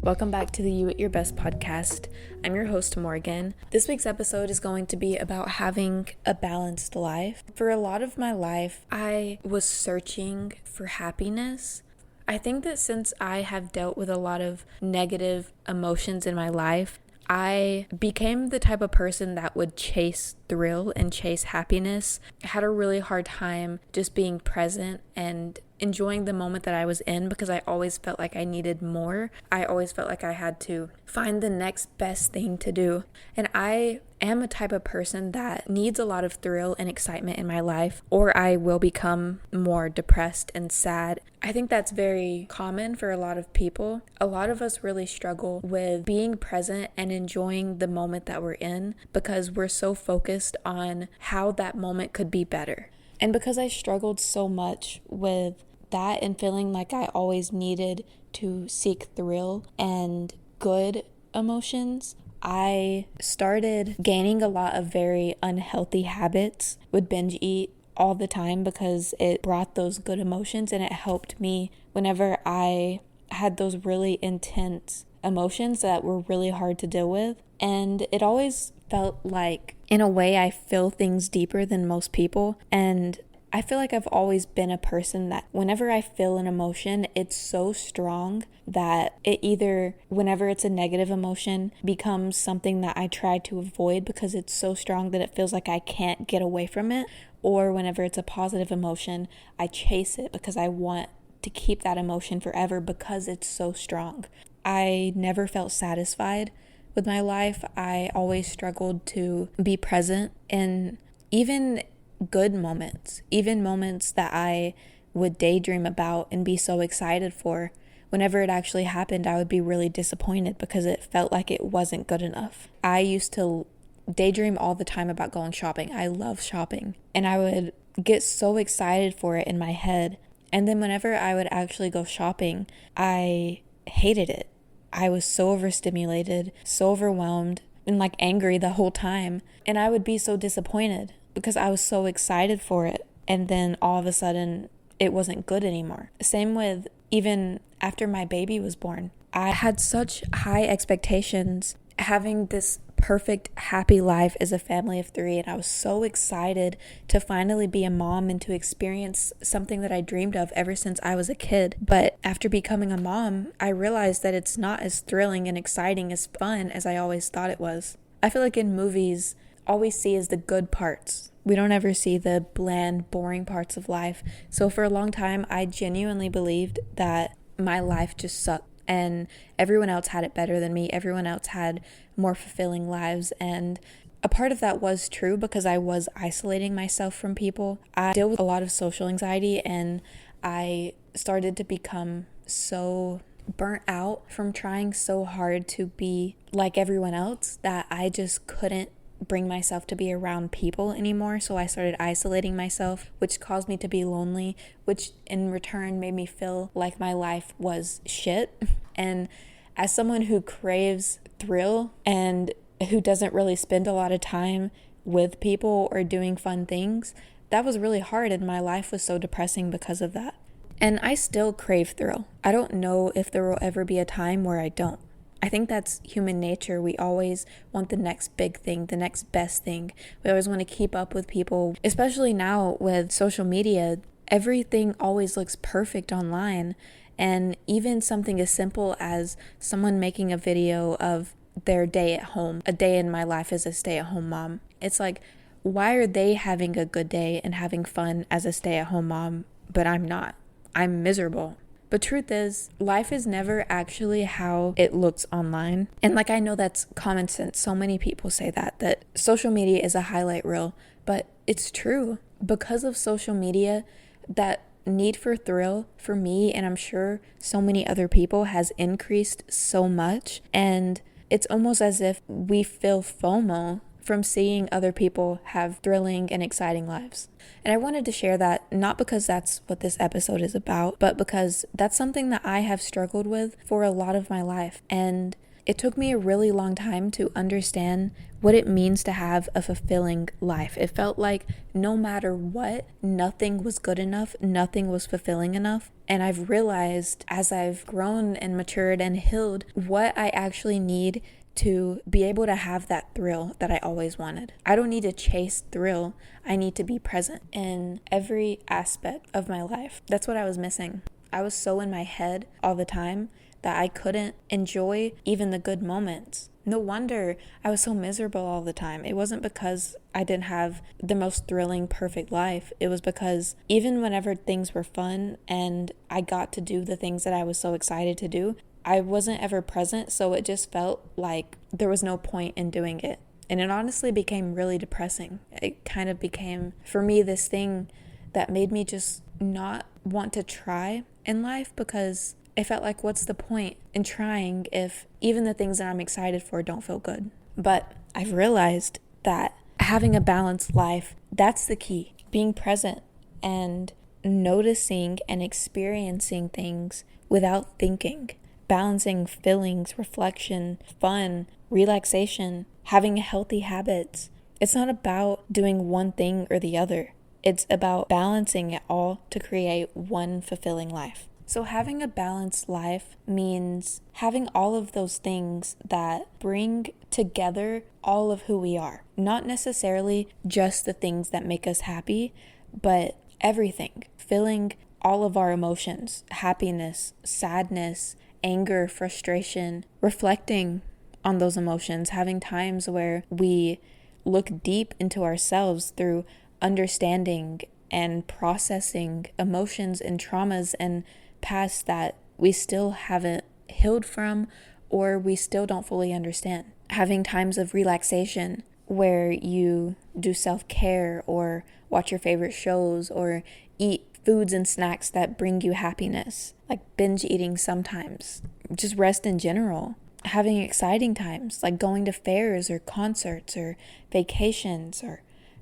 Welcome back to the You at Your Best podcast. I'm your host, Morgan. This week's episode is going to be about having a balanced life. For a lot of my life, I was searching for happiness. I think that since I have dealt with a lot of negative emotions in my life, I became the type of person that would chase thrill and chase happiness. I had a really hard time just being present and enjoying the moment that I was in because I always felt like I needed more. I always felt like I had to find the next best thing to do. And I am a type of person that needs a lot of thrill and excitement in my life, or I will become more depressed and sad. I think that's very common for a lot of people. A lot of us really struggle with being present and enjoying the moment that we're in because we're so focused on how that moment could be better. And because I struggled so much with that and feeling like I always needed to seek thrill and good emotions, I started gaining a lot of very unhealthy habits. Would binge eat all the time because it brought those good emotions and it helped me whenever I had those really intense emotions that were really hard to deal with. And it always felt like, in a way, I feel things deeper than most people. And I feel like I've always been a person that whenever I feel an emotion, it's so strong that it either, whenever it's a negative emotion, becomes something that I try to avoid because it's so strong that it feels like I can't get away from it. Or whenever it's a positive emotion, I chase it because I want to keep that emotion forever because it's so strong. I never felt satisfied with my life. I always struggled to be present in even good moments, even moments that I would daydream about and be so excited for. Whenever it actually happened, I would be really disappointed because it felt like it wasn't good enough. I used to daydream all the time about going shopping. I love shopping, and I would get so excited for it in my head. And then whenever I would actually go shopping, I hated it. I was so overstimulated, so overwhelmed, and angry the whole time. And I would be so disappointed because I was so excited for it. And then all of a sudden, it wasn't good anymore. Same with even after my baby was born. I had such high expectations, having this perfect, happy life as a family of 3. And I was so excited to finally be a mom and to experience something that I dreamed of ever since I was a kid. But after becoming a mom, I realized that it's not as thrilling and exciting, as fun as I always thought it was. I feel like in movies, all we see is the good parts. We don't ever see the bland, boring parts of life. So for a long time, I genuinely believed that my life just sucked and everyone else had it better than me. Everyone else had more fulfilling lives. And a part of that was true because I was isolating myself from people. I deal with a lot of social anxiety, and I started to become so burnt out from trying so hard to be like everyone else that I just couldn't bring myself to be around people anymore. So I started isolating myself, which caused me to be lonely, which in return made me feel like my life was shit. And as someone who craves thrill and who doesn't really spend a lot of time with people or doing fun things, that was really hard, and my life was so depressing because of that. And I still crave thrill. I don't know if there will ever be a time where I don't. I think that's human nature. We always want the next big thing, the next best thing. We always want to keep up with people, especially now with social media. Everything always looks perfect online. And even something as simple as someone making a video of their day at home, a day in my life as a stay-at-home mom. It's like, why are they having a good day and having fun as a stay-at-home mom, but I'm not? I'm miserable. But truth is, life is never actually how it looks online. And I know that's common sense. So many people say that social media is a highlight reel, but it's true. Because of social media, that need for thrill for me, and I'm sure so many other people, has increased so much. And it's almost as if we feel FOMO from seeing other people have thrilling and exciting lives. And I wanted to share that, not because that's what this episode is about, but because that's something that I have struggled with for a lot of my life. And it took me a really long time to understand what it means to have a fulfilling life. It felt like no matter what, nothing was good enough, nothing was fulfilling enough. And I've realized as I've grown and matured and healed what I actually need to be able to have that thrill that I always wanted. I don't need to chase thrill. I need to be present in every aspect of my life. That's what I was missing. I was so in my head all the time that I couldn't enjoy even the good moments. No wonder I was so miserable all the time. It wasn't because I didn't have the most thrilling, perfect life. It was because even whenever things were fun and I got to do the things that I was so excited to do, I wasn't ever present, so it just felt like there was no point in doing it. And it honestly became really depressing. It kind of became, for me, this thing that made me just not want to try in life, because it felt like, what's the point in trying if even the things that I'm excited for don't feel good? But I've realized that having a balanced life, that's the key. Being present and noticing and experiencing things without thinking. Balancing feelings, reflection, fun, relaxation, having healthy habits. It's not about doing one thing or the other. It's about balancing it all to create one fulfilling life. So having a balanced life means having all of those things that bring together all of who we are. Not necessarily just the things that make us happy, but everything. Feeling all of our emotions, happiness, sadness, anger, frustration, reflecting on those emotions, having times where we look deep into ourselves through understanding and processing emotions and traumas and past that we still haven't healed from or we still don't fully understand. Having times of relaxation where you do self-care or watch your favorite shows or eat foods and snacks that bring you happiness, like binge eating sometimes, just rest in general. Having exciting times like going to fairs or concerts or vacations or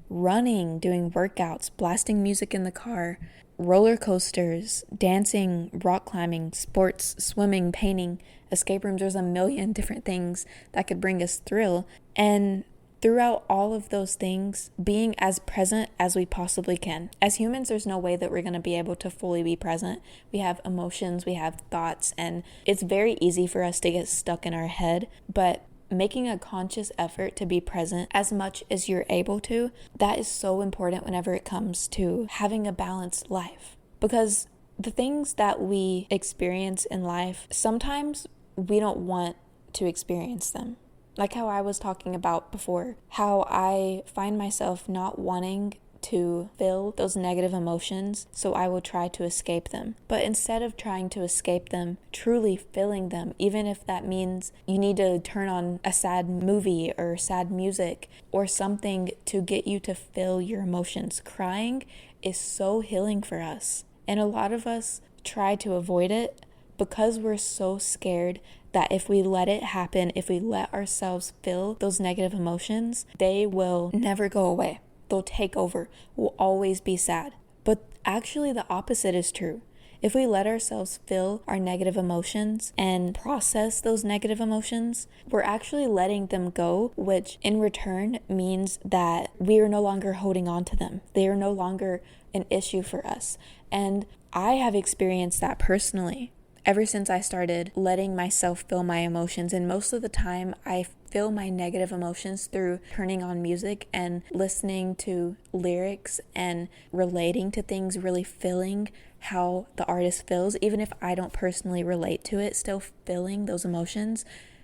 running, doing workouts, blasting music in the car, roller coasters, dancing, rock climbing, sports, swimming, painting, escape rooms. There's a million different things that could bring us thrill. And throughout all of those things, being as present as we possibly can. As humans, there's no way that we're going to be able to fully be present. We have emotions, we have thoughts, and it's very easy for us to get stuck in our head. But making a conscious effort to be present as much as you're able to, that is so important whenever it comes to having a balanced life. Because the things that we experience in life, sometimes we don't want to experience them. Like how I was talking about before, how I find myself not wanting to feel those negative emotions, so I will try to escape them. But instead of trying to escape them, truly feeling them, even if that means you need to turn on a sad movie or sad music or something to get you to feel your emotions. Crying is so healing for us. And a lot of us try to avoid it because we're so scared that if we let it happen, if we let ourselves feel those negative emotions, they will never go away. They'll take over. We'll always be sad. But actually the opposite is true. If we let ourselves feel our negative emotions and process those negative emotions, we're actually letting them go, which in return means that we are no longer holding on to them. They are no longer an issue for us. And I have experienced that personally ever since I started letting myself feel my emotions. And most of the time I feel my negative emotions through turning on music and listening to lyrics and relating to things, really feeling how the artist feels, even if I don't personally relate to it, still feeling those emotions,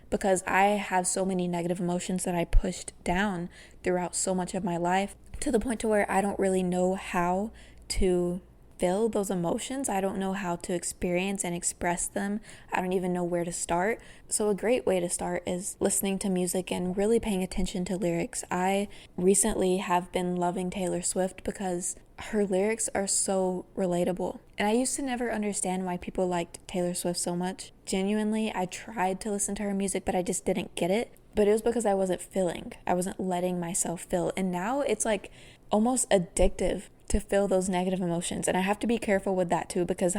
because I have so many negative emotions that I pushed down throughout so much of my life, to the point to where I don't really know how to feel those emotions. I don't know how to experience and express them. I don't even know where to start. So a great way to start is listening to music and really paying attention to lyrics. I recently have been loving Taylor Swift because her lyrics are so relatable. And I used to never understand why people liked Taylor Swift so much. Genuinely, I tried to listen to her music, but I just didn't get it. But it was because I wasn't feeling. I wasn't letting myself feel. And now it's like almost addictive to feel those negative emotions. And I have to be careful with that too, because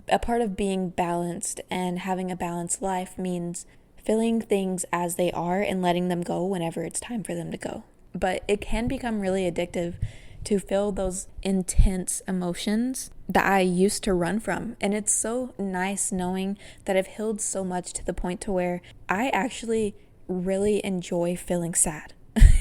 a part of being balanced and having a balanced life means feeling things as they are and letting them go whenever it's time for them to go. But it can become really addictive to feel those intense emotions that I used to run from. And it's so nice knowing that I've healed so much to the point to where I actually really enjoy feeling sad.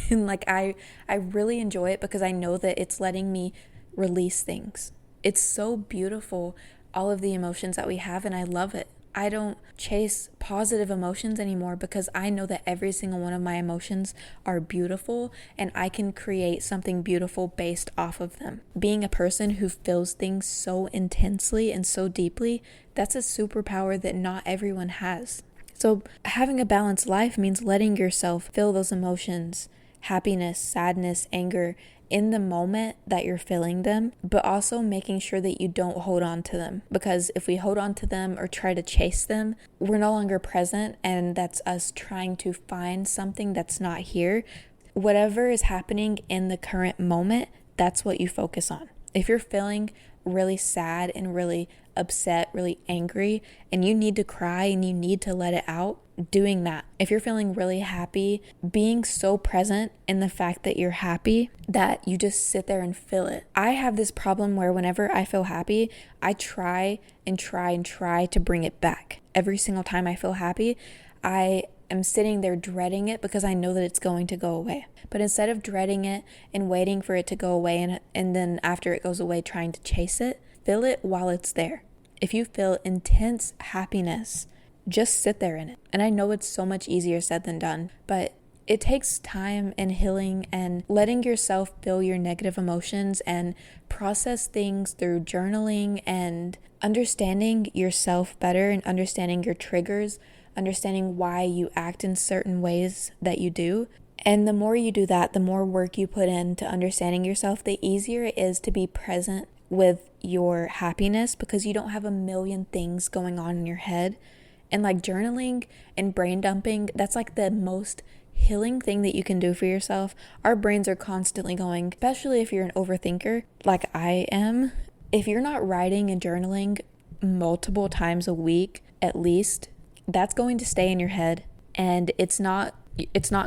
And like I really enjoy it because I know that it's letting me release things. It's so beautiful, all of the emotions that we have, and I love it. I don't chase positive emotions anymore because I know that every single one of my emotions are beautiful and I can create something beautiful based off of them. Being a person who feels things so intensely and so deeply, that's a superpower that not everyone has. So having a balanced life means letting yourself feel those emotions, happiness, sadness, anger, in the moment that you're feeling them, but also making sure that you don't hold on to them. Because if we hold on to them or try to chase them, we're no longer present, and that's us trying to find something that's not here. Whatever is happening in the current moment, that's what you focus on. If you're feeling really sad and really upset, really angry, and you need to cry and you need to let it out, doing that. If you're feeling really happy, being so present in the fact that you're happy that you just sit there and feel it. I have this problem where whenever I feel happy, I try to bring it back. Every single time I feel happy, I am sitting there dreading it because I know that it's going to go away. But instead of dreading it and waiting for it to go away and then after it goes away trying to chase it, feel it while it's there. If you feel intense happiness, just sit there in it. And I know it's so much easier said than done, but it takes time and healing and letting yourself feel your negative emotions and process things through journaling and understanding yourself better and understanding your triggers, understanding why you act in certain ways that you do. And the more you do that, the more work you put into understanding yourself, the easier it is to be present with your happiness because you don't have a million things going on in your head. And like journaling and brain dumping, that's like the most healing thing that you can do for yourself. Our brains are constantly going, especially if you're an overthinker like I am. If you're not writing and journaling multiple times a week, at least, that's going to stay in your head and it's not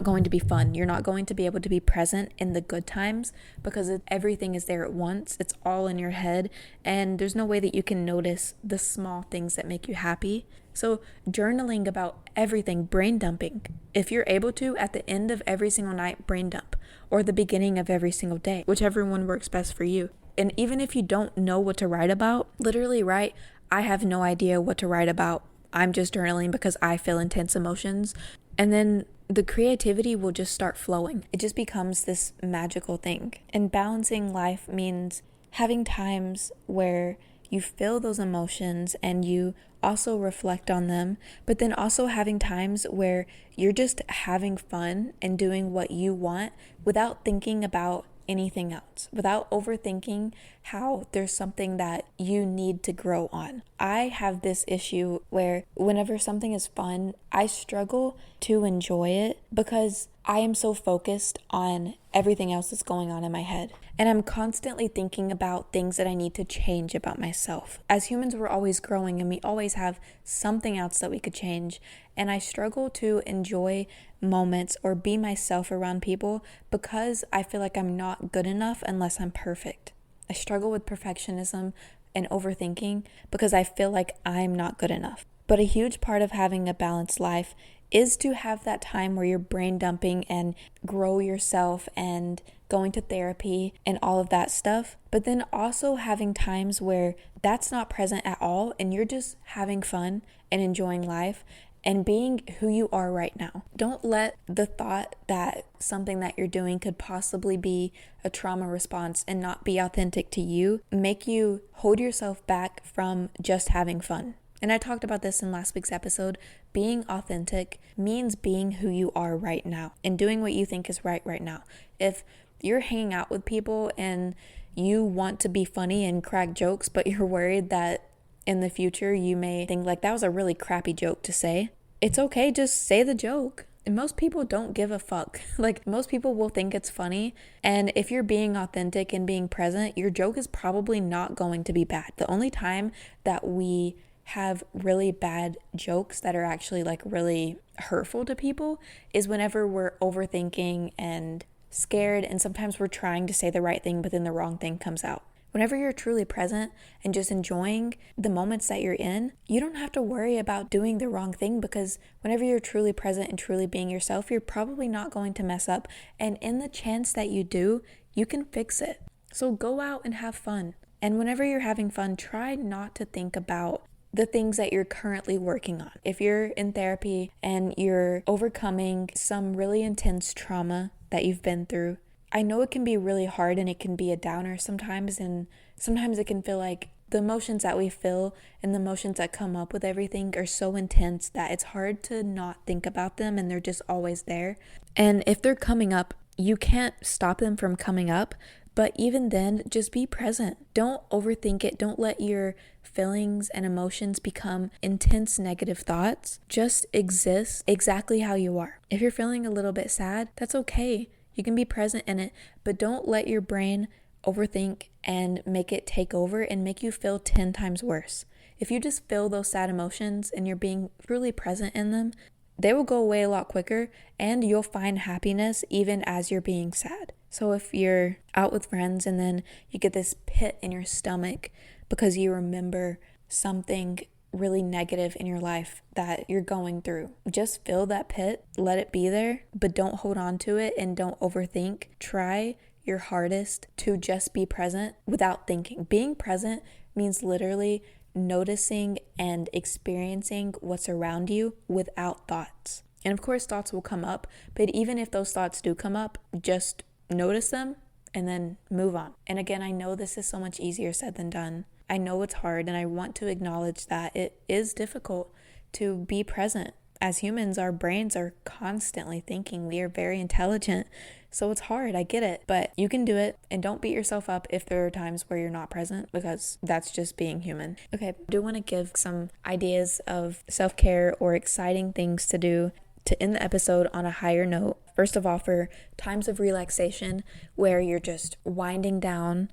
going to be fun. You're not going to be able to be present in the good times because everything is there at once. It's all in your head and there's no way that you can notice the small things that make you happy. So journaling about everything, brain dumping. If you're able to, at the end of every single night, brain dump, or the beginning of every single day, whichever one works best for you. And even if you don't know what to write about, literally write, I have no idea what to write about. I'm just journaling because I feel intense emotions. And then the creativity will just start flowing. It just becomes this magical thing. And balancing life means having times where you feel those emotions and you also reflect on them, but then also having times where you're just having fun and doing what you want without thinking about anything else, without overthinking how there's something that you need to grow on. I have this issue where whenever something is fun, I struggle to enjoy it because I am so focused on everything else that's going on in my head. And I'm constantly thinking about things that I need to change about myself. As humans, we're always growing and we always have something else that we could change. And I struggle to enjoy moments or be myself around people because I feel like I'm not good enough unless I'm perfect. I struggle with perfectionism and overthinking because I feel like I'm not good enough. But a huge part of having a balanced life is to have that time where you're brain dumping and grow yourself and going to therapy and all of that stuff. But then also having times where that's not present at all and you're just having fun and enjoying life and being who you are right now. Don't let the thought that something that you're doing could possibly be a trauma response and not be authentic to you make you hold yourself back from just having fun. And I talked about this in last week's episode. Being authentic means being who you are right now and doing what you think is right now. If you're hanging out with people and you want to be funny and crack jokes, but you're worried that in the future you may think like that was a really crappy joke to say, it's okay, just say the joke. And most people don't give a fuck. Like most people will think it's funny. And if you're being authentic and being present, your joke is probably not going to be bad. The only time that we have really bad jokes that are actually like really hurtful to people is whenever we're overthinking and scared, and sometimes we're trying to say the right thing but then the wrong thing comes out. Whenever you're truly present and just enjoying the moments that you're in, you don't have to worry about doing the wrong thing, because whenever you're truly present and truly being yourself, you're probably not going to mess up. And in the chance that you do, you can fix it. So go out and have fun. And whenever you're having fun, try not to think about the things that you're currently working on. If you're in therapy and you're overcoming some really intense trauma that you've been through, I know it can be really hard and it can be a downer sometimes, and sometimes it can feel like the emotions that we feel and the emotions that come up with everything are so intense that it's hard to not think about them, and they're just always there. And if they're coming up, you can't stop them from coming up, but even then, just be present. Don't overthink it. Don't let your feelings and emotions become intense negative thoughts. Just exist exactly how you are. If you're feeling a little bit sad, that's okay. You can be present in it, but don't let your brain overthink and make it take over and make you feel 10 times worse. If you just feel those sad emotions and you're being truly present in them, they will go away a lot quicker, and you'll find happiness even as you're being sad. So if you're out with friends and then you get this pit in your stomach because you remember something really negative in your life that you're going through, just feel that pit, let it be there, but don't hold on to it and don't overthink. Try your hardest to just be present without thinking. Being present means literally noticing and experiencing what's around you without thoughts. And of course, thoughts will come up, but even if those thoughts do come up, just notice them and then move on. And again, I know this is so much easier said than done. I know it's hard, and I want to acknowledge that it is difficult to be present. As humans, our brains are constantly thinking. We are very intelligent, so it's hard. I get it, but you can do it, and don't beat yourself up if there are times where you're not present, because that's just being human. Okay, I do want to give some ideas of self-care or exciting things to do to end the episode on a higher note. First of all, for times of relaxation where you're just winding down,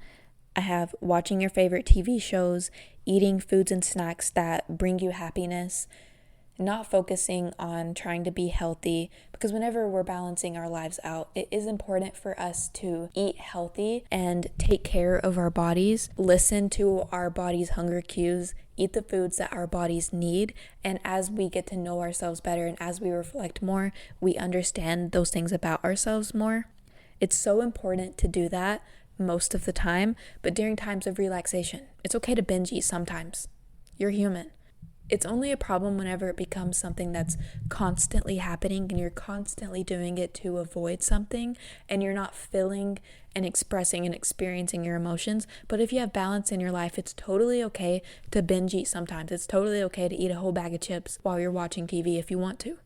I have watching your favorite TV shows, eating foods and snacks that bring you happiness, not focusing on trying to be healthy, because whenever we're balancing our lives out, it is important for us to eat healthy and take care of our bodies, listen to our body's hunger cues, eat the foods that our bodies need. And as we get to know ourselves better and as we reflect more, we understand those things about ourselves more. It's so important to do that most of the time, but during times of relaxation, it's okay to binge eat sometimes. You're human. It's only a problem whenever it becomes something that's constantly happening and you're constantly doing it to avoid something and you're not feeling and expressing and experiencing your emotions. But if you have balance in your life, it's totally okay to binge eat sometimes. It's totally okay to eat a whole bag of chips while you're watching TV if you want to.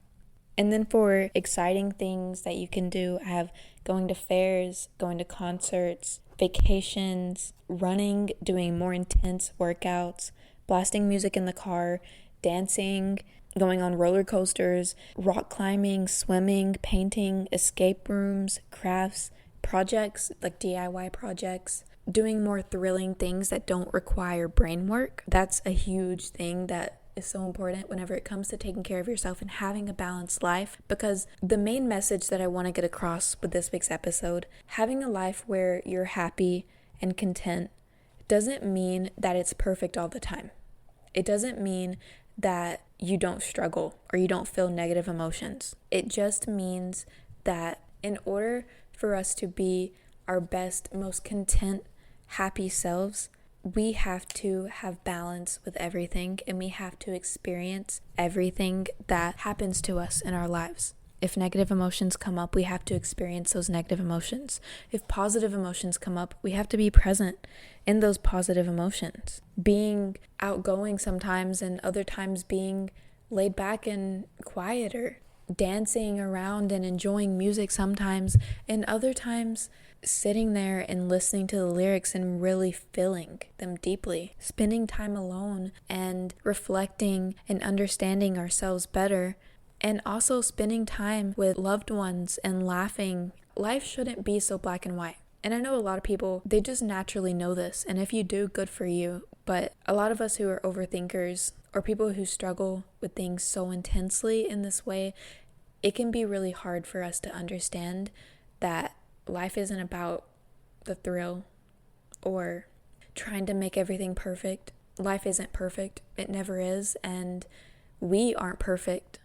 And then for exciting things that you can do, I have going to fairs, going to concerts, vacations, running, doing more intense workouts, blasting music in the car, dancing, going on roller coasters, rock climbing, swimming, painting, escape rooms, crafts, projects like DIY projects, doing more thrilling things that don't require brain work. That's a huge thing that is so important whenever it comes to taking care of yourself and having a balanced life, because the main message that I want to get across with this week's episode, having a life where you're happy and content doesn't mean that it's perfect all the time. It doesn't mean that you don't struggle or you don't feel negative emotions. It just means that in order for us to be our best, most content, happy selves, we have to have balance with everything, and we have to experience everything that happens to us in our lives. If negative emotions come up, we have to experience those negative emotions. If positive emotions come up, we have to be present in those positive emotions. Being outgoing sometimes, and other times being laid back and quieter. Dancing around and enjoying music sometimes, and other times sitting there and listening to the lyrics and really feeling them deeply. Spending time alone and reflecting and understanding ourselves better, and also spending time with loved ones and laughing. Life shouldn't be so black and white. And I know a lot of people, they just naturally know this. And if you do, good for you. But a lot of us who are overthinkers or people who struggle with things so intensely in this way, it can be really hard for us to understand that life isn't about the thrill or trying to make everything perfect. Life isn't perfect. It never is. And we aren't perfect.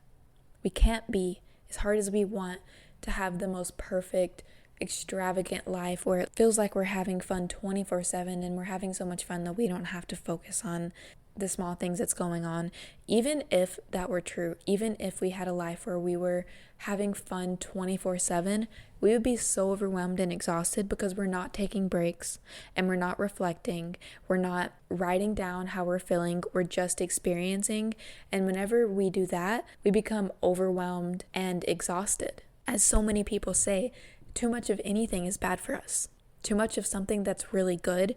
We can't be, as hard as we want to have the most perfect, extravagant life where it feels like we're having fun 24/7 and we're having so much fun that we don't have to focus on the small things that's going on. Even if that were true, even if we had a life where we were having fun 24/7, we would be so overwhelmed and exhausted because we're not taking breaks and we're not reflecting. We're not writing down how we're feeling. We're just experiencing. And whenever we do that, we become overwhelmed and exhausted. As so many people say, too much of anything is bad for us. Too much of something that's really good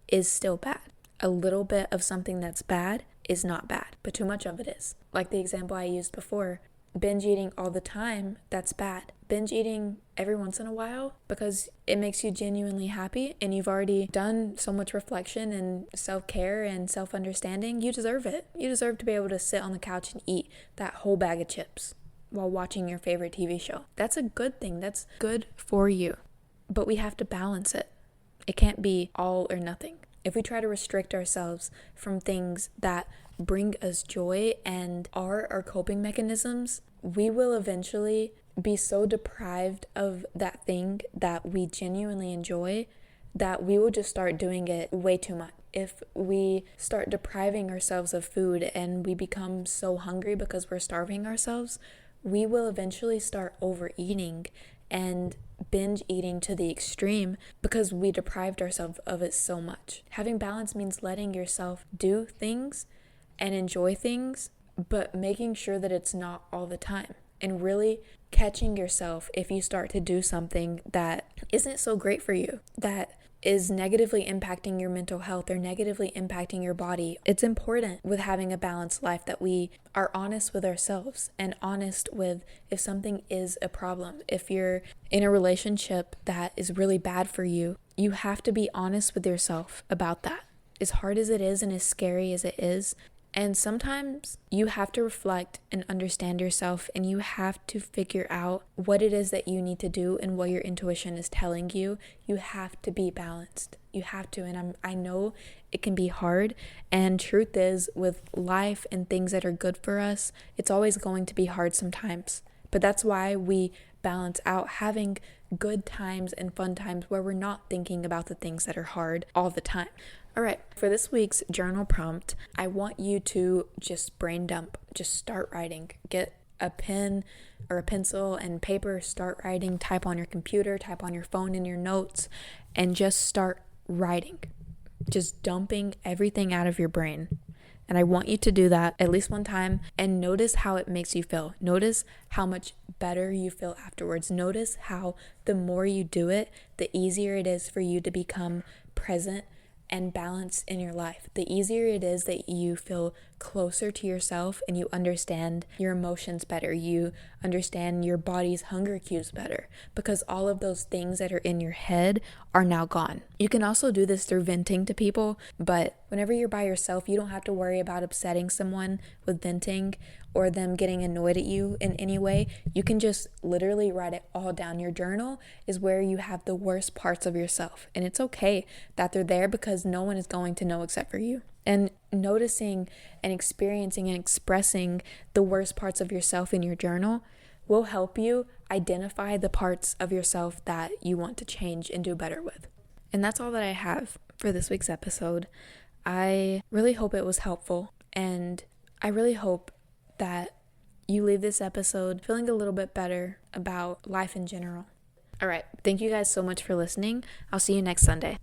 is still bad. A little bit of something that's bad is not bad, but too much of it is. Like the example I used before, binge eating all the time, that's bad. Binge eating every once in a while because it makes you genuinely happy and you've already done so much reflection and self-care and self-understanding, you deserve it. You deserve to be able to sit on the couch and eat that whole bag of chips while watching your favorite TV show. That's a good thing. That's good for you. But we have to balance it. It can't be all or nothing. If we try to restrict ourselves from things that bring us joy and are our coping mechanisms, we will eventually be so deprived of that thing that we genuinely enjoy that we will just start doing it way too much. If we start depriving ourselves of food and we become so hungry because we're starving ourselves, we will eventually start overeating and binge eating to the extreme because we deprived ourselves of it so much. Having balance means letting yourself do things and enjoy things, but making sure that it's not all the time, and really catching yourself if you start to do something that isn't so great for you, that is negatively impacting your mental health or negatively impacting your body. It's important with having a balanced life that we are honest with ourselves and honest with if something is a problem. If you're in a relationship that is really bad for you, you have to be honest with yourself about that. As hard as it is and as scary as it is, and sometimes you have to reflect and understand yourself, and you have to figure out what it is that you need to do and what your intuition is telling you. You have to be balanced. You have to. And I know it can be hard. And truth is, with life and things that are good for us, it's always going to be hard sometimes. But that's why we balance out having good times and fun times where we're not thinking about the things that are hard all the time. All right, for this week's journal prompt, I want you to just brain dump, just start writing. Get a pen or a pencil and paper, start writing, type on your computer, type on your phone in your notes, and just start writing. Just dumping everything out of your brain. And I want you to do that at least one time and notice how it makes you feel. Notice how much better you feel afterwards. Notice how the more you do it, the easier it is for you to become present and balance in your life. The easier it is that you feel closer to yourself and you understand your emotions better. You understand your body's hunger cues better because all of those things that are in your head are now gone. You can also do this through venting to people, but whenever you're by yourself, you don't have to worry about upsetting someone with venting or them getting annoyed at you in any way. You can just literally write it all down. Your journal is where you have the worst parts of yourself, and it's okay that they're there because no one is going to know except for you. And noticing and experiencing and expressing the worst parts of yourself in your journal will help you identify the parts of yourself that you want to change and do better with. And that's all that I have for this week's episode. I really hope it was helpful, and I really hope that you leave this episode feeling a little bit better about life in general. All right, thank you guys so much for listening. I'll see you next Sunday.